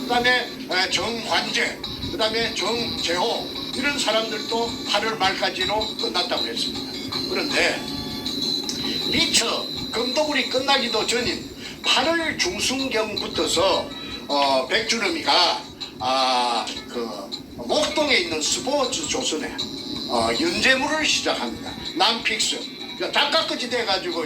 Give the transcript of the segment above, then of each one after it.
그다음에 정관재, 그다음에 정재호 이런 사람들도 8월 말까지로 끝났다고 했습니다. 그런데 미처 금도굴이 끝나기도 전인 8월 중순경부터서 백주름이가 그 목동에 있는 스포츠 조선에 연재물을 시작합니다. 남픽스. 작가까지 돼가지고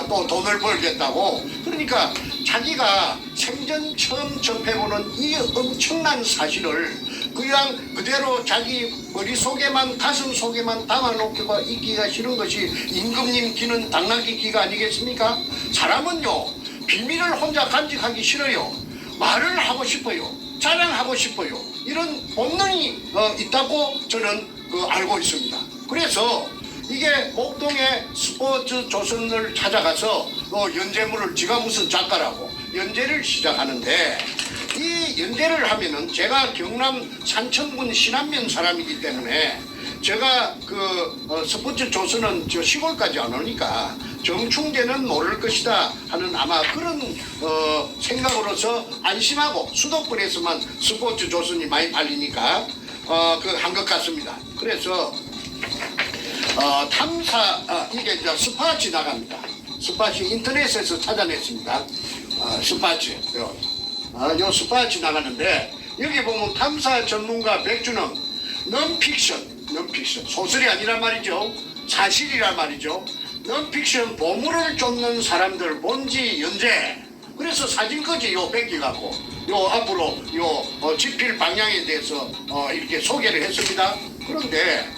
또 돈을 벌겠다고. 그러니까 자기가 생전 처음 접해보는 이 엄청난 사실을 그냥 그대로 자기 머릿속에만 가슴 속에만 담아놓기가 있기가 싫은 것이 임금님 기는 당나귀 기가 아니겠습니까? 사람은요 비밀을 혼자 간직하기 싫어요. 말을 하고 싶어요. 자랑하고 싶어요. 이런 본능이 있다고 저는 알고 있습니다. 그래서 이게 목동의 스포츠 조선을 찾아가서 연재물을, 지가 무슨 작가라고 연재를 시작하는데, 이 연재를 하면은 제가 경남 산청군 신안면 사람이기 때문에 제가 스포츠 조선은 저 시골까지 안 오니까 정충대는 모를 것이다 하는 아마 그런 생각으로서 안심하고 수도권에서만 스포츠 조선이 많이 팔리니까 한 것 같습니다. 그래서 이게 이제 스파치 나갑니다. 스파치 인터넷에서 찾아냈습니다. 스파치 요 스파치 나가는데 여기 보면 탐사 전문가 백준영 넌픽션 소설이 아니란 말이죠. 사실이란 말이죠. 넌픽션 보물을 쫓는 사람들 본지 연재. 그래서 사진까지 요 뺏겨갖고 요 앞으로 요 집필 방향에 대해서 이렇게 소개를 했습니다. 그런데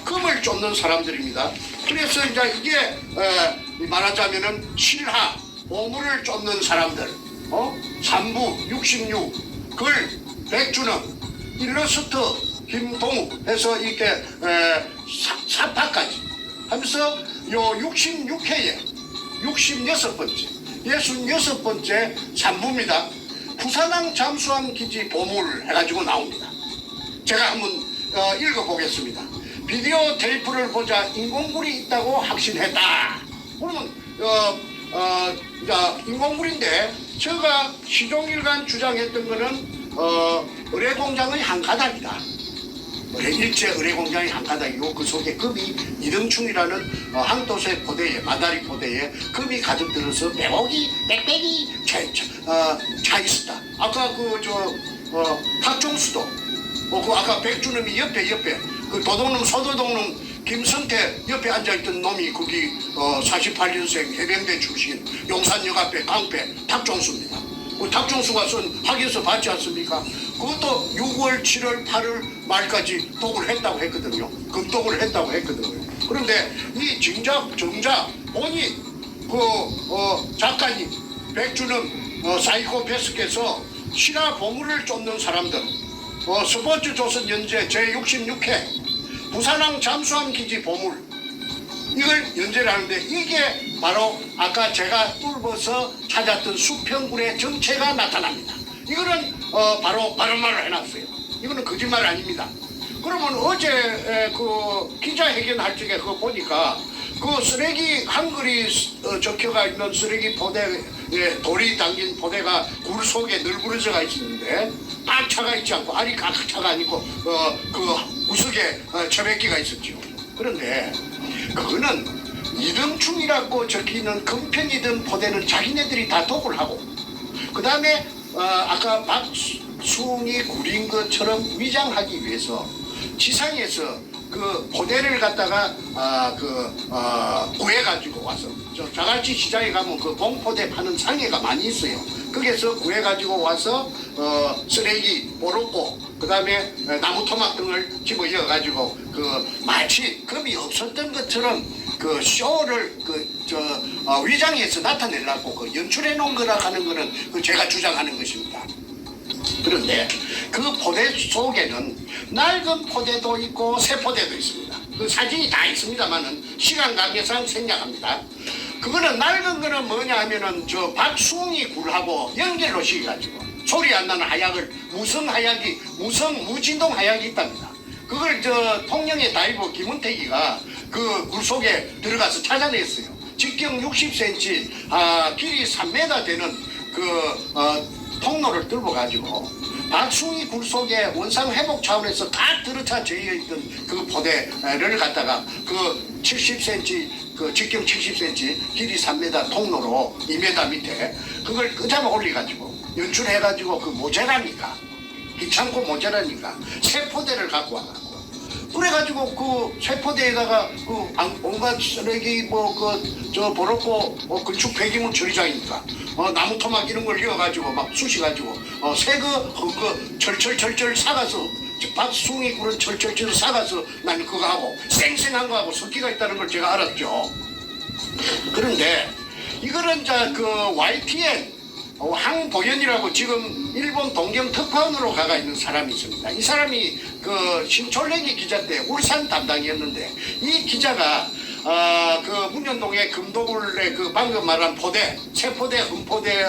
금을 쫓는 사람들입니다. 그래서 이제 이게 말하자면은 실하 보물을 쫓는 사람들, 3부 66 글 백준영 일러스트 김동욱 해서 이렇게 사파까지 하면서 요 66회에 66번째 3부입니다. 부산항 잠수함 기지 보물 해가지고 나옵니다. 제가 한번 읽어보겠습니다. 비디오 테이프를 보자 인공물이 있다고 확신했다. 그러면 인공물인데 제가 시종일관 주장했던 거는 의뢰공장의 한 가닥이다. 일제 의뢰공장의 한 가닥이고 그 속에 금이 이등충이라는 항도세 포대에 마다리 포대에 금이 가득 들어서 백옥이 백백이 차 있었다. 아까 박종수도 그 아까 백준음이 옆에 그 도둑놈 서도둑놈 김성태 옆에 앉아있던 놈이 거기 48년생 해병대 출신 용산역 앞에 깡패 탁종수입니다. 그 탁종수가 쓴 학에서 봤지 않습니까? 그것도 6월 7월 8월 말까지 독을 했다고 했거든요. 금독을 했다고 했거든요. 그런데 이 정작 본인 작가님 백준음 사이코패스께서 신화 보물을 쫓는 사람들 스포츠 조선 연재 제66회 부산항 잠수함 기지 보물 이걸 연재를 하는데 이게 바로 아까 제가 뚫어서 찾았던 수평굴의 정체가 나타납니다. 이거는 바로 바른 말을 해놨어요. 이거는 거짓말 아닙니다. 그러면 어제 기자회견할 적에 그거 보니까 그 쓰레기 한글이 적혀가 있는 쓰레기 포대에 돌이 담긴 포대가 굴 속에 널브러져가 있었는데 딱 차가 있지 않고 알이 각 차가 아니고 그 구석에 처백기가 있었죠. 그런데 그거는 이등충이라고 적히는 금편이든 포대는 자기네들이 다 독을 하고 그 다음에 아까 박수웅이 구린 것처럼 위장하기 위해서 지상에서 그 포대를 갖다가 구해가지고 와서 자갈치 시장에 가면 그 봉포대 파는 상해가 많이 있어요. 거기서 구해가지고 와서 쓰레기 보로고 그 다음에 나무 토막 등을 집어넣어가지고 마치 금이 없었던 것처럼 그 쇼를 위장해서 나타내려고 연출해 놓은 거라 하는 거는 제가 주장하는 것입니다. 그런데 그 포대 속에는 낡은 포대도 있고 새 포대도 있습니다. 그 사진이 다 있습니다만은 시간 관계상 생략합니다. 그거는 낡은 거는 뭐냐 하면은 박수웅이 굴하고 연결로 시켜가지고 소리 안 나는 하약을 무진동 하약이 있답니다. 그걸 통영의 다이버 김은택이가 그 굴 속에 들어가서 찾아냈어요. 직경 60cm, 길이 3m 되는 통로를 뚫어가지고 박숭이 굴 속에 원상 회복 차원에서 다 들어차 저희에 있던 그 포대를 갖다가 그 70cm 그 직경 70cm 길이 3m 통로로 2m 밑에 그걸 끄잡아 올려가지고 연출해가지고 그 모자라니까 귀찮고 모자라니까 새 포대를 갖고 와가지고 그래가지고 그 쇠포대에다가 그 온갖 쓰레기 뭐 그 저 버렸고 건축 폐기물 처리장이니까 나무 토막 이런 걸 이어가지고 막 쑤시가지고 새거 그 철철철철 사가서 박숭이 그런 철철철 사가서 나는 그거 하고 쌩쌩한 거 하고 섞기가 있다는 걸 제가 알았죠. 그런데 이거는 그 YTN 황보현이라고 지금 일본 동경 특파원으로 가가 있는 사람이 있습니다. 이 사람이 그 신촌래기 기자 때 울산 담당이었는데 이 기자가 그 문현동의 금도굴의 그 방금 말한 포대, 세포대, 흠포대의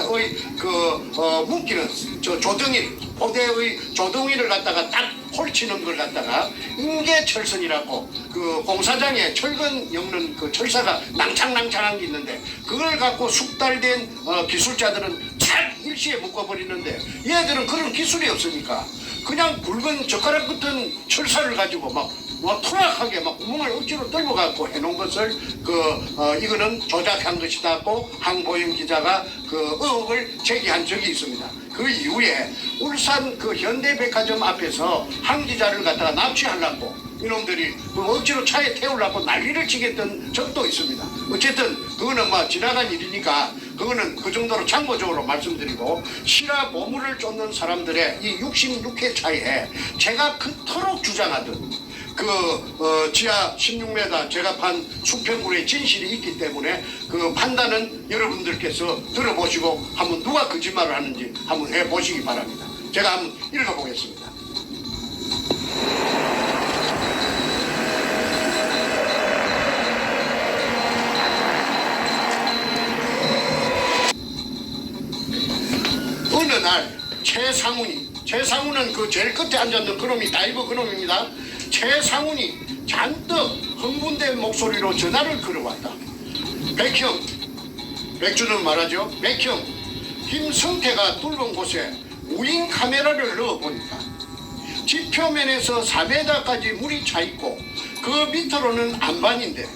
그 묶이는 저 조덩이, 포대의 조덩이를 갖다가 딱 홀치는 걸 갖다가 인계철선이라고 그 공사장에 철근 엮는 그 철사가 낭창낭창한 게 있는데 그걸 갖고 숙달된 기술자들은 잘 일시에 묶어버리는데 얘들은 그런 기술이 없으니까 그냥 굵은 젓가락 같은 철사를 가지고 막 투락하게 막 구멍을 억지로 뚫어갖고 해놓은 것을 이거는 조작한 것이다고 황보영 기자가 그 의혹을 제기한 적이 있습니다. 그 이후에 울산 그 현대백화점 앞에서 한 기자를 갖다가 납치하려고 이놈들이 억지로 차에 태우려고 난리를 치겠던 적도 있습니다. 어쨌든 그거는 뭐 지나간 일이니까 그거는 그 정도로 참고적으로 말씀드리고 실화 보물을 쫓는 사람들의 이 66회 차에 제가 그토록 주장하던 지하 16m 제가 판 수평굴의 진실이 있기 때문에 그 판단은 여러분들께서 들어보시고 한번 누가 거짓말을 하는지 한번 해보시기 바랍니다. 제가 한번 읽어보겠습니다. 어느 날 최상훈은 그 제일 끝에 앉았는 그놈이 다이버 그놈입니다. 최상훈이 잔뜩 흥분된 목소리로 전화를 걸어왔다. 백형, 백주는 말하죠. 백형, 김성태가 뚫은 곳에 무인 카메라를 넣어보니까 지표면에서 4m까지 물이 차있고 그 밑으로는 안반인데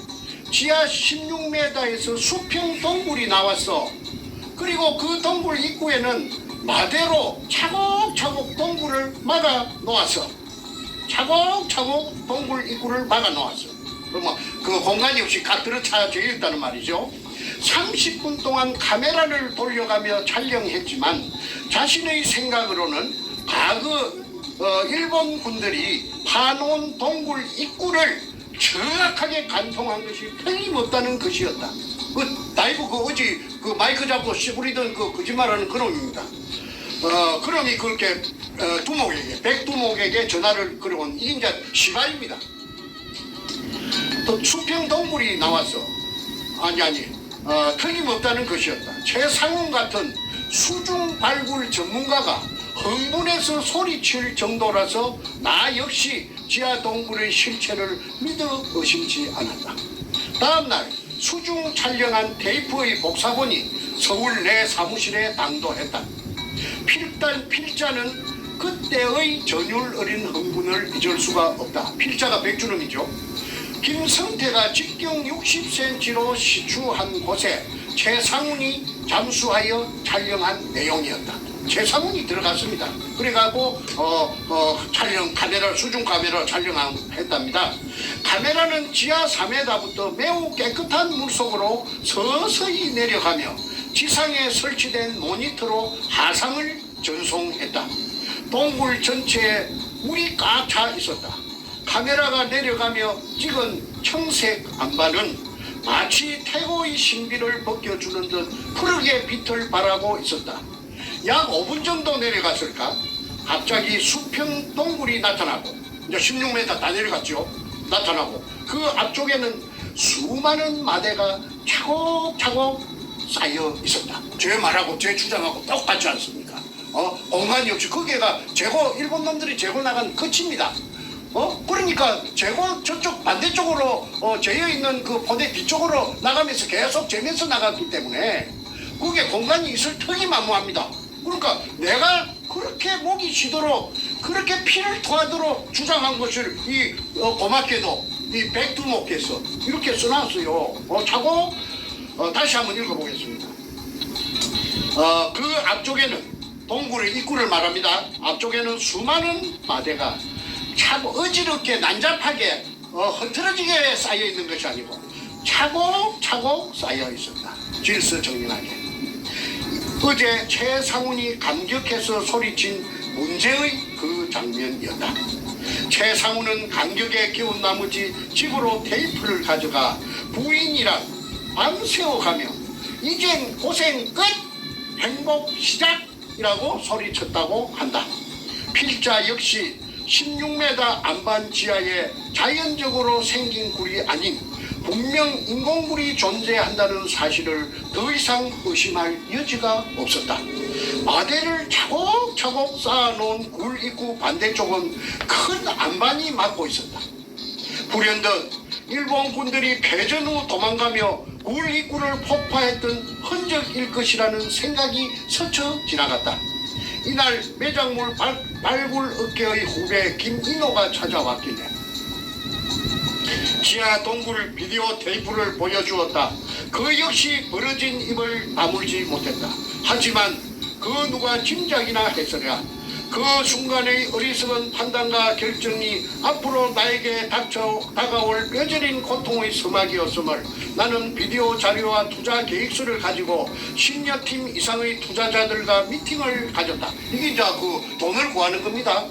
지하 16m에서 수평 동굴이 나왔어. 그리고 그 동굴 입구에는 마대로 차곡차곡 동굴을 막아 놓았어. 차곡차곡 동굴 입구를 막아 놓았어. 그러면 그 공간이 없이 각 들어차져 있다는 말이죠. 30분 동안 카메라를 돌려가며 촬영했지만 자신의 생각으로는 과거 일본 군들이 파놓은 동굴 입구를 정확하게 관통한 것이 틀림없다는 것이었다. 다이브 어제 마이크 잡고 씨부리던 거짓말하는 그놈입니다. 그놈이 그렇게 백두목에게 전화를 걸어온 이게 이제 시발입니다. 또 수평 동굴이 나왔어. 틀림없다는 것이었다. 최상훈 같은 수중 발굴 전문가가 흥분해서 소리칠 정도라서 나 역시 지하 동굴의 실체를 믿어 의심치 않았다. 다음날 수중 촬영한 테이프의 복사본이 서울 내 사무실에 당도했다. 필자는 그때의 전율 어린 흥분을 잊을 수가 없다. 필자가 백주놈이죠. 김성태가 직경 60cm로 시추한 곳에 최상훈이 잠수하여 촬영한 내용이었다. 최상훈이 들어갔습니다. 그래가지고 수중 카메라 촬영했답니다. 카메라는 지하 3m부터 매우 깨끗한 물속으로 서서히 내려가며 지상에 설치된 모니터로 하상을 전송했다. 동굴 전체에 물이 꽉 차 있었다. 카메라가 내려가며 찍은 청색 안반은 마치 태고의 신비를 벗겨주는 듯 푸르게 빛을 발하고 있었다. 약 5분 정도 내려갔을까? 갑자기 수평 동굴이 나타나고 이제 16m 다 내려갔죠. 나타나고 그 앞쪽에는 수많은 마대가 차곡차곡 쌓여 있었다. 제 말하고 제 주장하고 똑같지 않습니까? 공간이 없이 거기가 일본 놈들이 재고 나간 끝입니다. 그러니까 재고 저쪽 반대쪽으로 재여 있는 그 포대 뒤쪽으로 나가면서 계속 재면서 나갔기 때문에 그게 공간이 있을 턱이 만무합니다. 그러니까 내가 그렇게 목이 쉬도록 그렇게 피를 토하도록 주장한 것을 고맙게도 이 백두목께서 이렇게 써놨어요. 차고 다시 한번 읽어보겠습니다. 그 앞쪽에는 동굴의 입구를 말합니다. 앞쪽에는 수많은 마대가 차고 어지럽게 난잡하게 흐트러지게 쌓여 있는 것이 아니고 차곡차곡 쌓여 있었다. 질서정연하게. 어제 최상훈이 감격해서 소리친 문제의 그 장면이었다. 최상훈은 감격에 기운 나머지 집으로 테이프를 가져가 부인이랑 밤새워가며 이젠 고생 끝! 행복 시작이라고 소리쳤다고 한다. 필자 역시 16m 안반 지하에 자연적으로 생긴 굴이 아닌 분명 인공굴이 존재한다는 사실을 더 이상 의심할 여지가 없었다. 마대를 차곡차곡 쌓아놓은 굴 입구 반대쪽은 큰 안반이 막고 있었다. 불현듯 일본 군들이 패전 후 도망가며 굴 입구를 폭파했던 흔적일 것이라는 생각이 스쳐 지나갔다. 이날 매작물 발굴 업계의 후배 김인호가 찾아왔길래 지하 동굴 비디오 테이프를 보여주었다. 그 역시 벌어진 입을 다물지 못했다. 하지만 그 누가 짐작이나 했으랴. 그 순간의 어리석은 판단과 결정이 앞으로 나에게 다가올 뼈저린 고통의 서막이었음을 나는 비디오 자료와 투자 계획서를 가지고 10여 팀 이상의 투자자들과 미팅을 가졌다. 이게 이제 그 돈을 구하는 겁니다.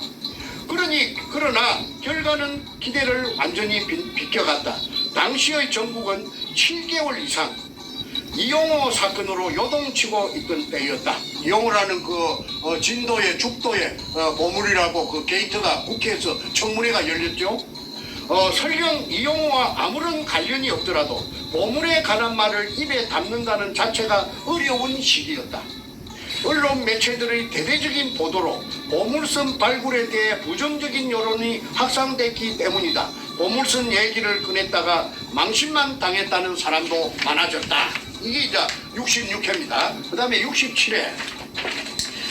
그러나 결과는 기대를 완전히 비껴갔다. 당시의 정국은 7개월 이상 이용호 사건으로 요동치고 있던 때였다. 이용호라는 진도의 죽도의 보물이라고 그 게이트가 국회에서 청문회가 열렸죠. 설령 이용호와 아무런 관련이 없더라도 보물에 관한 말을 입에 담는다는 자체가 어려운 시기였다. 언론 매체들의 대대적인 보도로 보물선 발굴에 대해 부정적인 여론이 확산됐기 때문이다. 보물선 얘기를 꺼냈다가 망신만 당했다는 사람도 많아졌다. 이게 이제 66회입니다. 그 다음에 67회.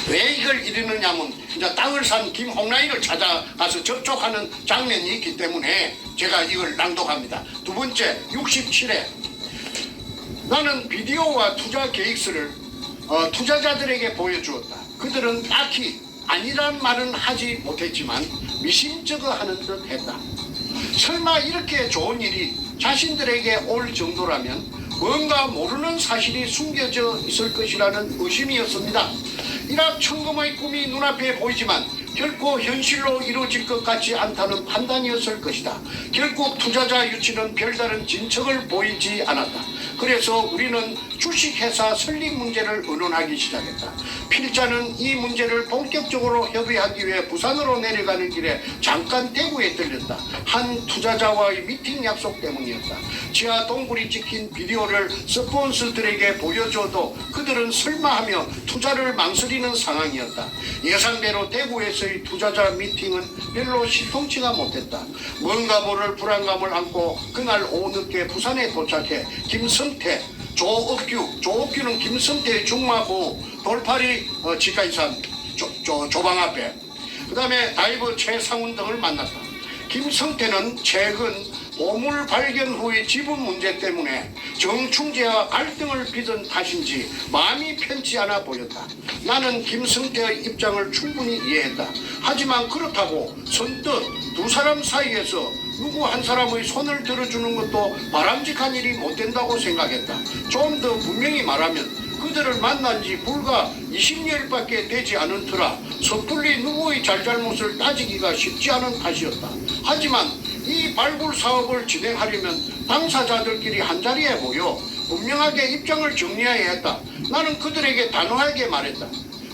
왜 이걸 이러느냐면 이제 땅을 산 김홍라이를 찾아가서 접촉하는 장면이 있기 때문에 제가 이걸 낭독합니다. 두 번째 67회. 나는 비디오와 투자 계획서를 투자자들에게 보여주었다. 그들은 딱히 아니란 말은 하지 못했지만 미심쩍어하는 듯 했다. 설마 이렇게 좋은 일이 자신들에게 올 정도라면 뭔가 모르는 사실이 숨겨져 있을 것이라는 의심이었습니다. 일확천금의 꿈이 눈앞에 보이지만 결코 현실로 이루어질 것 같지 않다는 판단이었을 것이다. 결국 투자자 유치는 별다른 진척을 보이지 않았다. 그래서 우리는 주식회사 설립 문제를 의논하기 시작했다. 필자는 이 문제를 본격적으로 협의하기 위해 부산으로 내려가는 길에 잠깐 대구에 들렸다. 한 투자자와의 미팅 약속 때문이었다. 지하 동굴이 찍힌 비디오를 스폰서들에게 보여줘도 그들은 설마하며 투자를 망설이는 상황이었다. 예상대로 대구에서의 투자자 미팅은 별로 시통치가 못했다. 뭔가 모를 불안감을 안고 그날 오후 늦게 부산에 도착해 김성태, 조옥규는 김성태의 중마고 돌팔이 지가이산 조방 앞에, 그 다음에 다이버 최상훈 등을 만났다. 김성태는 최근 보물 발견 후의 지분 문제 때문에 정충재와 갈등을 빚은 탓인지 마음이 편치 않아 보였다. 나는 김성태의 입장을 충분히 이해했다. 하지만 그렇다고 선뜻 두 사람 사이에서 누구 한 사람의 손을 들어주는 것도 바람직한 일이 못 된다고 생각했다. 좀 더 분명히 말하면 그들을 만난 지 불과 20여일밖에 되지 않은 터라 섣불리 누구의 잘잘못을 따지기가 쉽지 않은 탓이었다. 하지만 이 발굴 사업을 진행하려면 당사자들끼리 한자리에 모여 분명하게 입장을 정리해야 했다. 나는 그들에게 단호하게 말했다.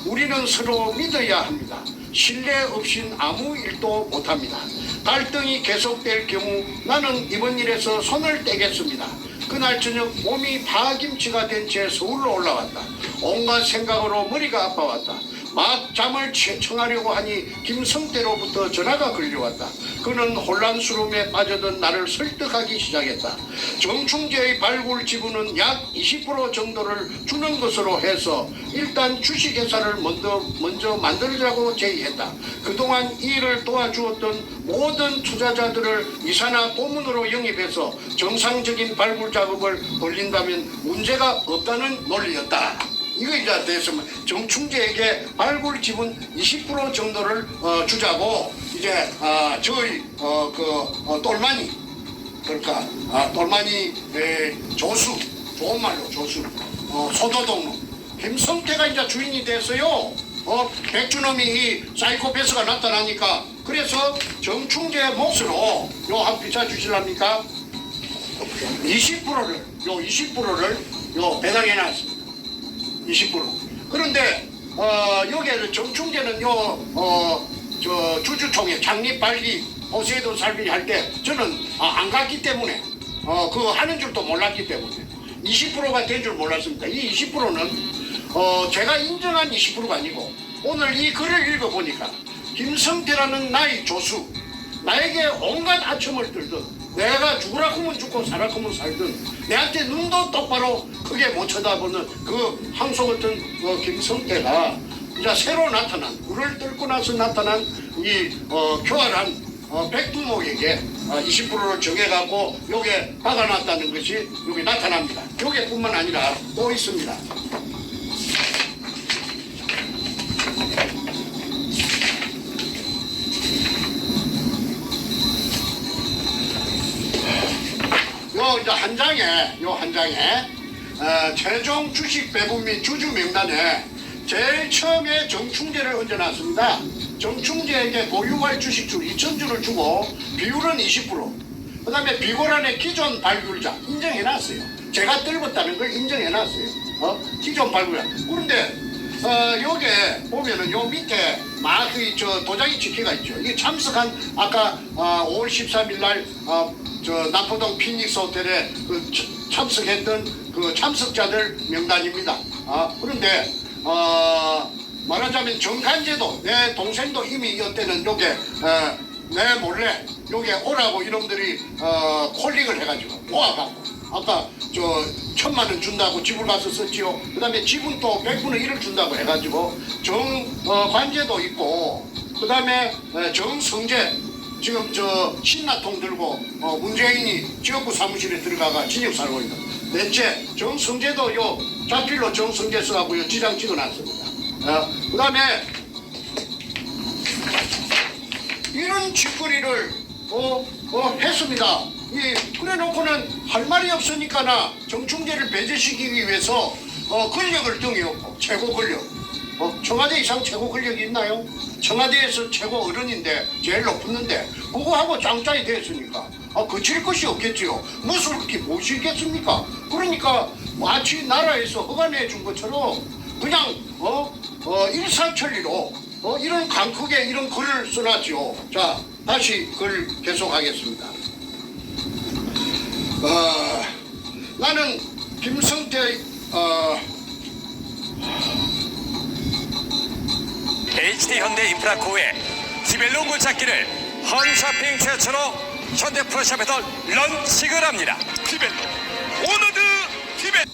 우리는 서로 믿어야 합니다. 신뢰 없인 아무 일도 못합니다. 갈등이 계속될 경우 나는 이번 일에서 손을 떼겠습니다. 그날 저녁 몸이 파김치가 된 채 서울로 올라왔다. 온갖 생각으로 머리가 아파왔다. 막 잠을 청하려고 하니 김성태로부터 전화가 걸려왔다. 그는 혼란스러움에 빠져든 나를 설득하기 시작했다. 정충재의 발굴 지분은 약 20% 정도를 주는 것으로 해서 일단 주식회사를 먼저 만들자고 제의했다. 그동안 이 일을 도와주었던 모든 투자자들을 이사나 고문으로 영입해서 정상적인 발굴 작업을 벌린다면 문제가 없다는 논리였다. 이거 이제 됐으면 정충재에게 발굴 지분 20% 정도를 주자고 이제 저희 똘마니, 그러니까 똘마니 조수, 좋은 말로 조수, 소도동무 김성태가 이제 주인이 됐어요. 백준엄이 이 사이코패스가 나타나니까. 그래서 정충재 몫으로 요 한 비춰 주실랍니까? 20%를 배당해 놨습니다. 20%. 그런데 여기에 정충재는 저 주주총회 창립 발기 호세도 살비 할 때 저는 안 갔기 때문에 그거 하는 줄도 몰랐기 때문에 20%가 된 줄 몰랐습니다. 이 20%는 제가 인정한 20%가 아니고 오늘 이 글을 읽어보니까 김성태라는 나의 조수, 나에게 온갖 아첨을 들든 내가 죽으라 하면 죽고 살아 하면 살든 내한테 눈도 똑바로 크게 못 쳐다보는 그 항소 같은 김성태가 이제 새로 나타난, 굴을 뚫고 나서 나타난 이 교활한 백두목에게 20%를 정해갖고 요게 박아놨다는 것이 여기 나타납니다. 요게뿐만 아니라 또 있습니다. 이제 한 장에 최종 주식 배분 및 주주 명단에 제일 처음에 정충재를 얹어놨습니다. 정충재에게 보유할 주식주 2,000주를 주고 비율은 20%. 그 다음에 비고란의 기존 발굴자 인정해놨어요. 제가 떨궜다는 걸 인정해놨어요. 기존 발굴자. 그런데 요게 보면은 요 밑에 막 저 도장이 찍혀가 있죠. 이게 참석한 아까 5월 13일 날 저 남포동 피닉스 호텔에 참석했던 그 참석자들 명단입니다. 그런데 말하자면 정간제도 내 동생도 이미 이때는 요게 내 몰래 요게 오라고 이놈들이 콜링을 해가지고 모아갖고 아까 저 1,000만 원 준다고 집을 가서 썼지요. 그 다음에 집은 또 100분의 1을 준다고 해가지고 정관제도 있고 그 다음에 정성재 지금 저 신나통 들고 문재인이 지역구 사무실에 들어가가 진역 살고 있는 넷째 정성재도 요 자필로 정성재 써갖고 요 지장 찍어놨습니다. 그 다음에 이런 짓거리를 했습니다. 그래 놓고는 할 말이 없으니까나 정충재를 배제시키기 위해서 권력을 등에 업고 최고 권력. 청와대 이상 최고 권력이 있나요? 청와대에서 최고 어른인데 제일 높았는데 그거하고 짱짱이 됐으니까 거칠 것이 없겠지요. 무엇을 그렇게 모시겠습니까? 그러니까 마치 나라에서 허가내 준 것처럼 그냥 일사천리로 이런 강크게 이런 글을 써놨지요. 자, 다시 글 계속하겠습니다. 나는 김성태 HD현대인프라코의 디벨로 물찾기를 홈쇼핑 최초로 현대프로샵에서 런칭을 합니다. 디벨로 오너드 디벨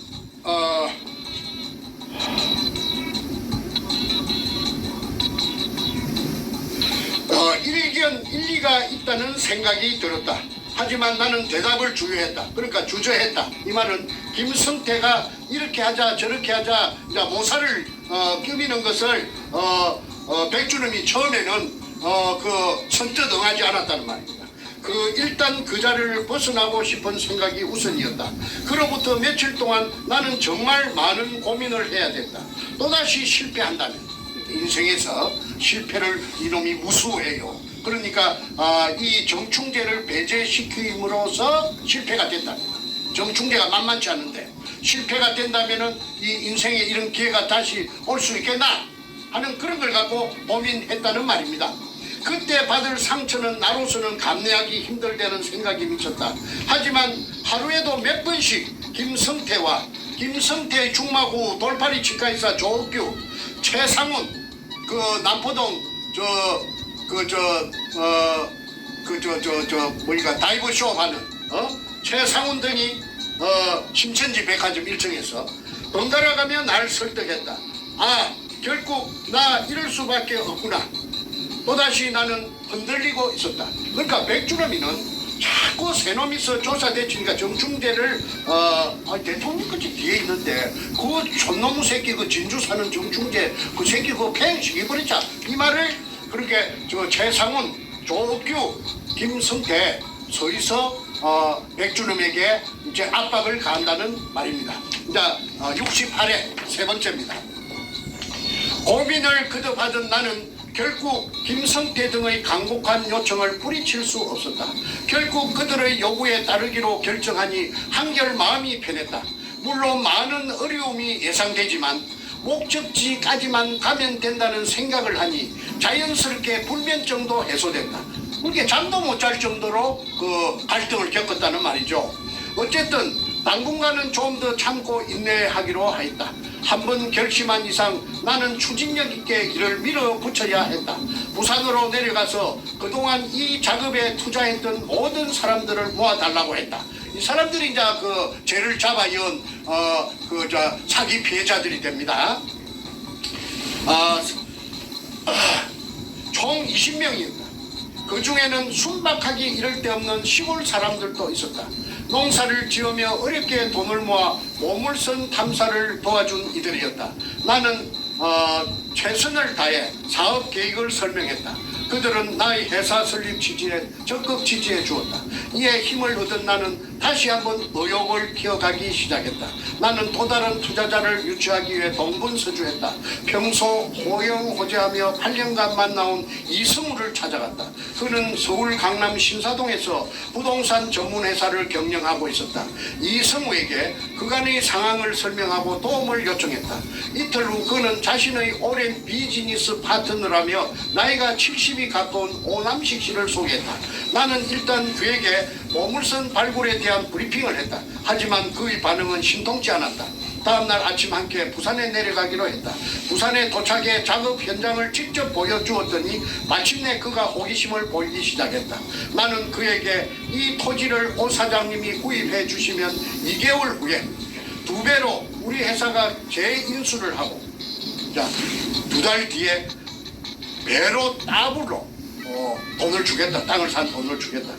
일견 일리가 있다는 생각이 들었다. 하지만 나는 대답을 주저했다. 그러니까 주저했다. 이 말은 김성태가 이렇게 하자 저렇게 하자 이제 모사를 끼미는 것을 백준엄이 처음에는 선뜻 응하지 않았다는 말입니다. 일단 그 자리를 벗어나고 싶은 생각이 우선이었다. 그로부터 며칠 동안 나는 정말 많은 고민을 해야 됐다. 또다시 실패한다면 인생에서 실패를 이놈이 무수해요. 그러니까 이 정충재를 배제시킴으로써 실패가 됐답니다. 정충재가 만만치 않은데 실패가 된다면은 이 인생에 이런 기회가 다시 올 수 있겠나 하는 그런 걸 갖고 고민했다는 말입니다. 그때 받을 상처는 나로서는 감내하기 힘들다는 생각이 미쳤다. 하지만 하루에도 몇 번씩 김성태의 중마구 돌팔이 치과의사 조옥규, 최상훈, 그 남포동 뭐니까 다이브 쇼 하는 최상훈 등이 신천지 백화점 1층에서 번갈아 가며 날 설득했다. 아, 결국 나 이럴 수밖에 없구나. 또다시 나는 흔들리고 있었다. 그러니까 백주름이는 자꾸 새놈이서 조사대치니까 정충대를 대통령까지 뒤에 있는데 그 촌놈의 새끼 그 진주 사는 정충대 그 새끼 그거 팽 시켜버리자 이 말을 그렇게 저 최상훈, 조옥규, 김성태 서희서 백주름에게 이제 압박을 가한다는 말입니다. 이제 68회 세 번째입니다. 고민을 거듭하던 나는 결국 김성태 등의 강곡한 요청을 뿌리칠 수 없었다. 결국 그들의 요구에 따르기로 결정하니 한결 마음이 편했다. 물론 많은 어려움이 예상되지만 목적지까지만 가면 된다는 생각을 하니 자연스럽게 불면증도 해소됐다. 그렇게 잠도 못 잘 정도로 그 갈등을 겪었다는 말이죠. 어쨌든 당분간은 좀 더 참고 인내하기로 하였다. 한번 결심한 이상 나는 추진력 있게 이를 밀어붙여야 했다. 부산으로 내려가서 그동안 이 작업에 투자했던 모든 사람들을 모아달라고 했다. 이 사람들이 이제 그 죄를 잡아연 사기 피해자들이 됩니다. 총 20명이었다. 그 중에는 순박하기 이를 데 없는 시골 사람들도 있었다. 농사를 지으며 어렵게 돈을 모아 보물선 탐사를 도와준 이들이었다. 나는 최선을 다해 사업 계획을 설명했다. 그들은 나의 회사 설립 취지에 적극 지지해 주었다. 이에 힘을 얻은 나는 다시 한번 의욕을 키워가기 시작했다. 나는 또 다른 투자자를 유치하기 위해 동분서주했다. 평소 호영호재하며 8년간 만나온 이승우를 찾아갔다. 그는 서울 강남 신사동에서 부동산 전문회사를 경영하고 있었다. 이승우에게 그간의 상황을 설명하고 도움을 요청했다. 이틀 후 그는 자신의 오랜 비즈니스 파트너라며 나이가 70이 가까운 오남식 씨를 소개했다. 나는 일단 그에게 보물선 발굴에 대한 브리핑을 했다. 하지만 그의 반응은 심통치 않았다. 다음날 아침 함께 부산에 내려가기로 했다. 부산에 도착해 작업 현장을 직접 보여주었더니 마침내 그가 호기심을 보이기 시작했다. 나는 그에게 이 토지를 오 사장님이 구입해 주시면 2개월 후에 2배로 우리 회사가 재인수를 하고 2달 뒤에 배로 더블로 돈을 주겠다. 땅을 산 돈을 주겠다.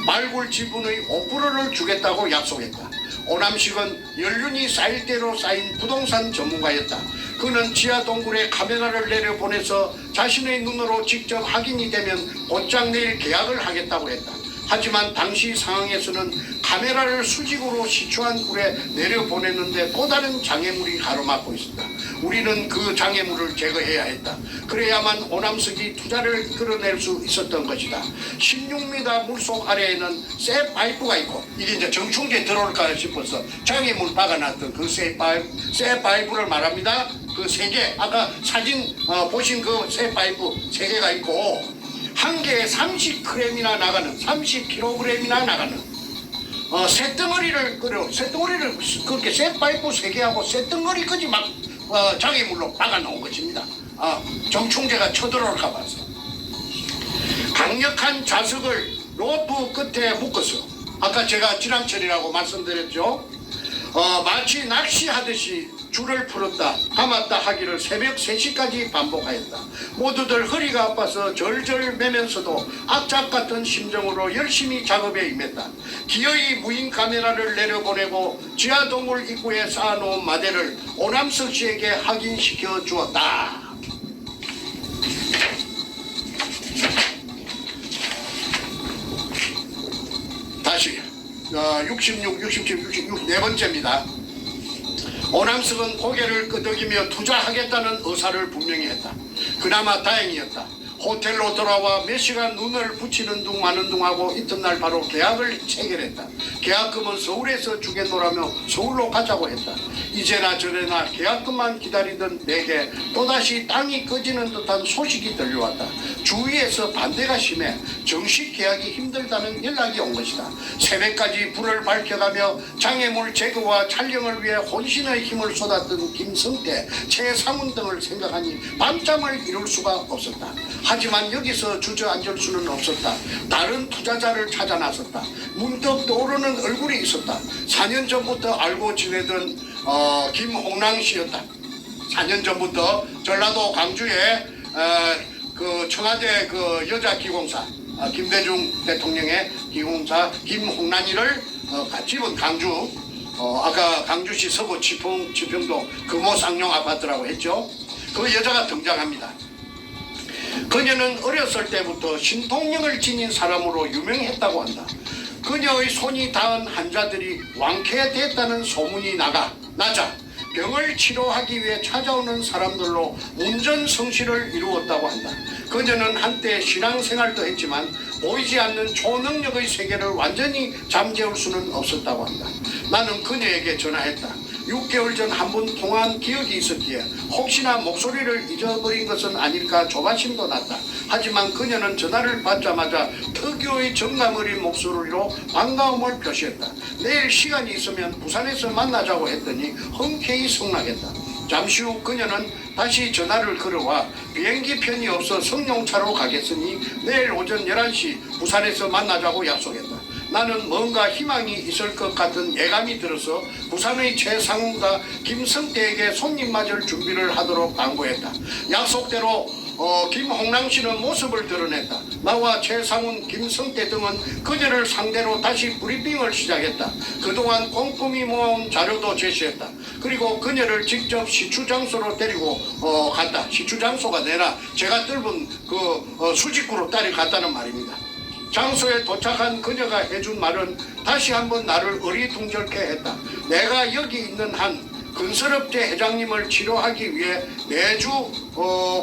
발굴 지분의 5%를 주겠다고 약속했다. 오남식은 연륜이 쌓일 대로 쌓인 부동산 전문가였다. 그는 지하 동굴에 카메라를 내려보내서 자신의 눈으로 직접 확인이 되면 곧장 내일 계약을 하겠다고 했다. 하지만 당시 상황에서는 카메라를 수직으로 시추한 굴에 내려보냈는데 또 다른 장애물이 가로막고 있었다. 우리는 그 장애물을 제거해야 했다. 그래야만 오남석이 투자를 이끌어낼 수 있었던 것이다. 16m 물속 아래에는 쇠 파이프가 있고 이게 이제 정충제 들어올까 싶어서 장애물 박아놨던 그 쇠 파이프를 말합니다. 그 3개 아까 사진 보신 그 쇠 파이프 3개가 있고 한 개에 30g이나 나가는 30kg이나 나가는 쇳덩어리를 그렇게 쇠파이프 3개하고 쇳덩어리까지 막 장애물로 박아놓은 것입니다. 정충제가 쳐들어올까 봐서 강력한 자석을 로프 끝에 묶어서 아까 제가 지랑철이라고 말씀드렸죠. 마치 낚시하듯이 줄을 풀었다 감았다 하기를 새벽 3시까지 반복하였다. 모두들 허리가 아파서 절절 매면서도 악착 같은 심정으로 열심히 작업에 임했다. 기어이 무인 카메라를 내려보내고 지하동굴 입구에 쌓아놓은 마대를 오남석 씨에게 확인시켜 주었다. 다시 66, 67, 66 네 번째입니다. 오남석은 고개를 끄덕이며 투자하겠다는 의사를 분명히 했다. 그나마 다행이었다. 호텔로 돌아와 몇 시간 눈을 붙이는 둥 마는 둥 하고 이튿날 바로 계약을 체결했다. 계약금은 서울에서 주겠노라며 서울로 가자고 했다. 이제나 저래나 계약금만 기다리던 내게 또다시 땅이 꺼지는 듯한 소식이 들려왔다. 주위에서 반대가 심해 정식 계약이 힘들다는 연락이 온 것이다. 새벽까지 불을 밝혀가며 장애물 제거와 촬영을 위해 혼신의 힘을 쏟았던 김성태, 최상훈 등을 생각하니 밤잠을 이룰 수가 없었다. 하지만 여기서 주저앉을 수는 없었다. 다른 투자자를 찾아 나섰다. 문득 떠오르는 얼굴이 있었다. 4년 전부터 알고 지내던 김홍랑 씨였다. 4년 전부터 전라도 광주에 그 청와대 그 여자 기공사 김대중 대통령의 기공사 김홍란이를 집은 강주 아까 강주시 서구 지평도 금호 쌍용 아파트라고 했죠. 그 여자가 등장합니다. 그녀는 어렸을 때부터 신통력을 지닌 사람으로 유명했다고 한다. 그녀의 손이 닿은 환자들이 완쾌됐다는 소문이 나자 병을 치료하기 위해 찾아오는 사람들로 문전성시를 이루었다고 한다. 그녀는 한때 신앙생활도 했지만 보이지 않는 초능력의 세계를 완전히 잠재울 수는 없었다고 한다. 나는 그녀에게 전화했다. 6개월 전 한 번 통화한 기억이 있었기에 혹시나 목소리를 잊어버린 것은 아닐까 조바심도 났다. 하지만 그녀는 전화를 받자마자 특유의 정감 어린 목소리로 반가움을 표시했다. 내일 시간이 있으면 부산에서 만나자고 했더니 흔쾌히 승낙했다. 잠시 후 그녀는 다시 전화를 걸어와 비행기 편이 없어 성룡차로 가겠으니 내일 오전 11시 부산에서 만나자고 약속했다. 나는 뭔가 희망이 있을 것 같은 예감이 들어서 부산의 최상훈과 김성태에게 손님 맞을 준비를 하도록 당부했다. 약속대로 김홍랑 씨는 모습을 드러냈다. 나와 최상훈, 김성태 등은 그녀를 상대로 다시 브리핑을 시작했다. 그동안 꼼꼼히 모아온 자료도 제시했다. 그리고 그녀를 직접 시추 장소로 데리고 갔다. 시추 장소가 아니라 제가 뜰은 그 수직구로 따라갔다는 말입니다. 장소에 도착한 그녀가 해준 말은 다시 한번 나를 어리둥절케 했다. 내가 여기 있는 한 건설업체 회장님을 치료하기 위해 매주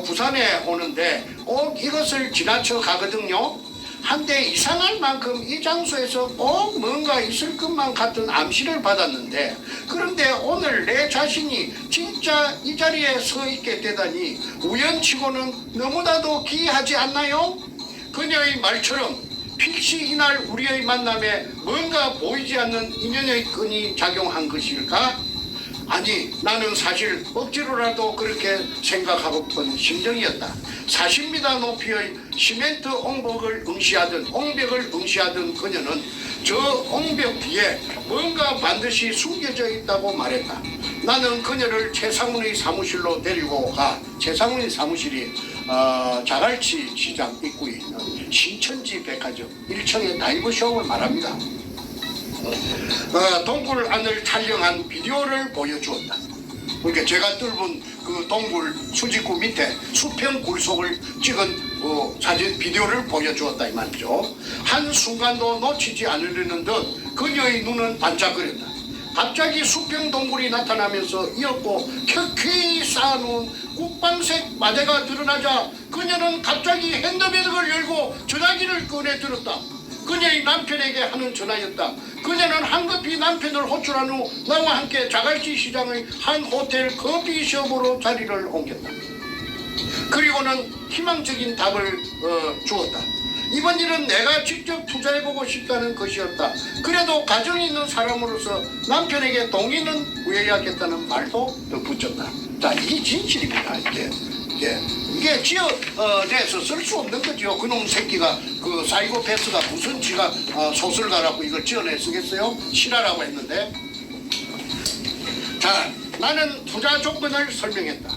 부산에 오는데 꼭 이것을 지나쳐 가거든요. 한데 이상할 만큼 이 장소에서 꼭 뭔가 있을 것만 같은 암시를 받았는데 그런데 오늘 내 자신이 진짜 이 자리에 서 있게 되다니 우연치고는 너무나도 기이하지 않나요? 그녀의 말처럼 필시 이날 우리의 만남에 뭔가 보이지 않는 인연의 끈이 작용한 것일까? 아니, 나는 사실 억지로라도 그렇게 생각하고픈 심정이었다. 40m 높이의 시멘트 옹벽을 응시하던 그녀는 저 옹벽 뒤에 뭔가 반드시 숨겨져 있다고 말했다. 나는 그녀를 최상훈의 사무실로 데리고 가 최상훈의 사무실이 자갈치 시장 입구에 있는 신천지 백화점 1층의 다이브숍을 말합니다. 동굴 안을 촬영한 비디오를 보여주었다. 그러니까 제가 뚫은 그 동굴 수직구 밑에 수평 굴속을 찍은 사진 비디오를 보여주었다 이 말이죠. 한순간도 놓치지 않으려는 듯 그녀의 눈은 반짝거렸다. 갑자기 수평 동굴이 나타나면서 이었고 켜켜이 쌓아놓은 국방색 마대가 드러나자 그녀는 갑자기 핸드백을 열고 전화기를 꺼내 들었다. 그녀의 남편에게 하는 전화였다. 그녀는 한급히 남편을 호출한 후 나와 함께 자갈치 시장의 한 호텔 커피숍으로 자리를 옮겼다. 그리고는 희망적인 답을 주었다. 이번 일은 내가 직접 투자해보고 싶다는 것이었다. 그래도 가정이 있는 사람으로서 남편에게 동의는 구해야겠다는 말도 덧붙였다. 자, 이게 진실입니다. 이게 지어내서 쓸 수 없는 거죠. 그놈 새끼가 그 사이코패스가 무슨 지가 소설가라고 이걸 지어내 쓰겠어요? 실화라고 했는데. 자, 나는 투자 조건을 설명했다.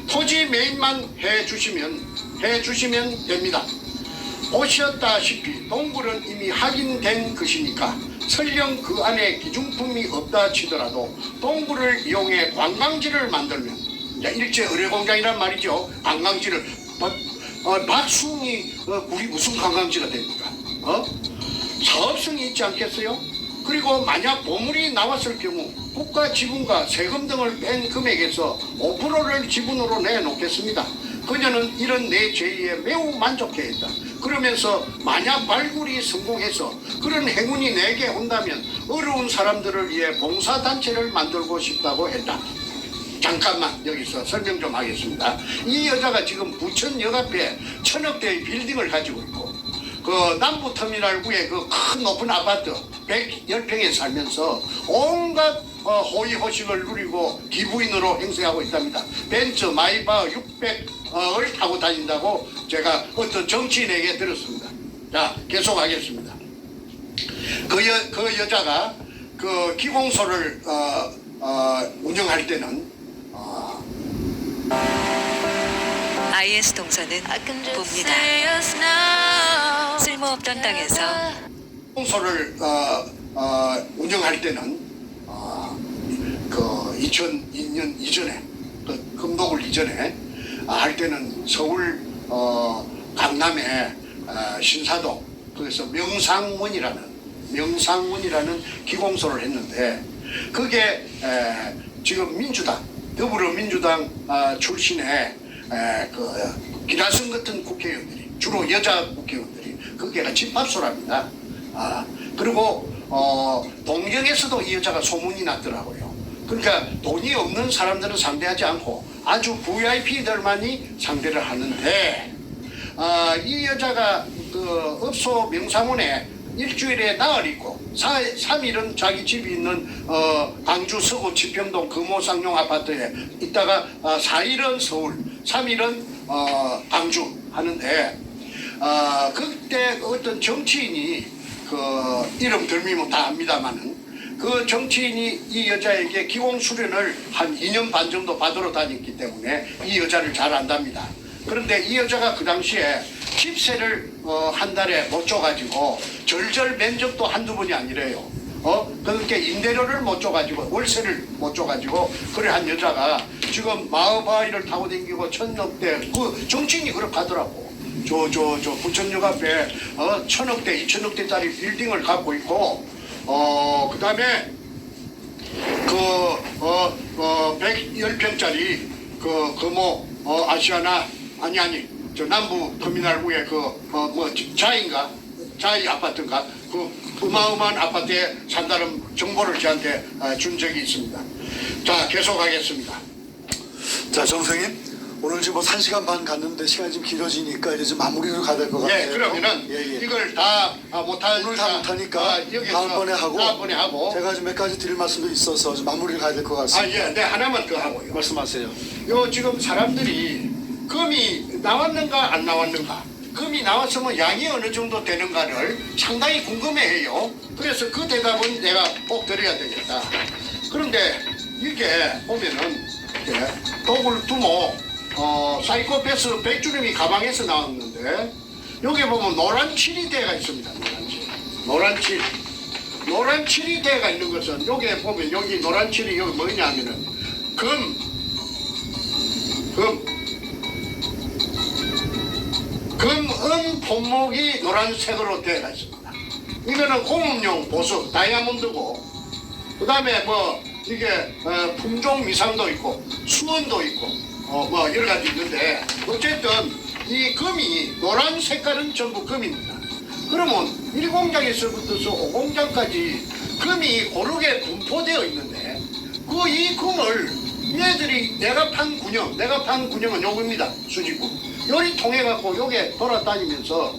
토지 매입만 해주시면 됩니다. 보셨다시피 동굴은 이미 확인된 것이니까 설령 그 안에 기중품이 없다 치더라도 동굴을 이용해 관광지를 만들면 일제 의뢰공장이란 말이죠. 관광지를 박숭이 굴이 무슨 관광지가 됩니까? 사업성이 있지 않겠어요? 그리고 만약 보물이 나왔을 경우 국가 지분과 세금 등을 뺀 금액에서 5%를 지분으로 내놓겠습니다. 그녀는 이런 내 제의에 매우 만족해했다. 그러면서 만약 발굴이 성공해서 그런 행운이 내게 온다면 어려운 사람들을 위해 봉사단체를 만들고 싶다고 했다. 잠깐만 여기서 설명 좀 하겠습니다. 이 여자가 지금 부천역 앞에 1000억대의 빌딩을 가지고 있고 그 남부터미널구에 그 큰 높은 아파트 110평에 살면서 온갖 호의호식을 누리고 기부인으로 행세하고 있답니다. 벤츠 마이바 600을 타고 다닌다고 제가 어떤 정치인에게 들었습니다. 자, 계속하겠습니다. 그 여자가 그 기공소를 운영할 때는 IS 동서는 봅니다. 쓸모없던 땅에서 기공소를 운영할 때는 그 2002년 이전에 그 금독을 이전에 할 때는 서울 강남의 신사동 그래서 명상문이라는 기공소를 했는데 그게 지금 민주당 더불어민주당 출신의 그 기라성 같은 국회의원들이 주로 여자 국회의원들이 거기가 집합소랍니다. 그리고 동경에서도 이 여자가 소문이 났더라고요. 그러니까 돈이 없는 사람들은 상대하지 않고 아주 VIP들만이 상대를 하는데 이 여자가 그 업소 명사문에 일주일에 나흘 있고 3일은 자기 집이 있는 광주 서구 지평동 금호상용 아파트에 있다가 4일은 서울 3일은 광주 하는데 그때 어떤 정치인이 그 이름 들미면 다 압니다마는 그 정치인이 이 여자에게 기공 수련을 한 2년 반 정도 받으러 다녔기 때문에 이 여자를 잘 안답니다. 그런데 이 여자가 그 당시에 집세를 한 달에 못 줘가지고 절절 면접도 한두 번이 아니래요. 그러니까 임대료를 못 줘가지고 월세를 못 줘가지고 그래 한 여자가 지금 마을바위를 타고 다니고 1000억대 그 정치인이 그렇게 하더라고. 저 부천역 앞에 1000억대 2000억대짜리 빌딩을 갖고 있고 그 다음에 110평짜리 그 아시아나 아니 저 남부 터미널구에 자이 아파트인가 그 어마어마한 아파트에 산다는 정보를 저한테 준 적이 있습니다. 자, 계속하겠습니다. 자, 정선생님 오늘 지금 뭐 1시간 반 갔는데 시간이 좀 길어지니까 이제 좀 마무리로 가야 될 것 같아요. 예, 그러면은 이걸 다 못하니까 오늘 다 못하니까 다음번에 하고 제가 좀 몇 가지 드릴 말씀도 있어서 좀 마무리를 가야 될 것 같습니다. 네, 하나만 더 하고요. 말씀하세요. 요 지금 사람들이 금이 나왔는가 안 나왔는가 금이 나왔으면 양이 어느 정도 되는가를 상당히 궁금해해요. 그래서 그 대답은 내가 꼭 드려야 되겠다. 그런데 이게 보면은 도굴 두모 사이코패스 백주름이 가방에서 나왔는데 여기 보면 노란 칠이대가 있습니다. 노란 칠이대가 있는 것은 여기 보면 여기 노란 칠이 여기 뭐냐면은 금은 품목이 노란색으로 되어 있습니다. 이거는 공업용 보석 다이아몬드고 그 다음에 이게 품종 미상도 있고 수원도 있고 여러 가지 있는데 어쨌든 이 금이 노란 색깔은 전부 금입니다. 그러면 1공장에서부터 5공장까지 금이 고르게 분포되어 있는데 이 금을 얘들이 내가 판 군형은 요겁니다. 수직구 요리 통해 갖고 요게 돌아다니면서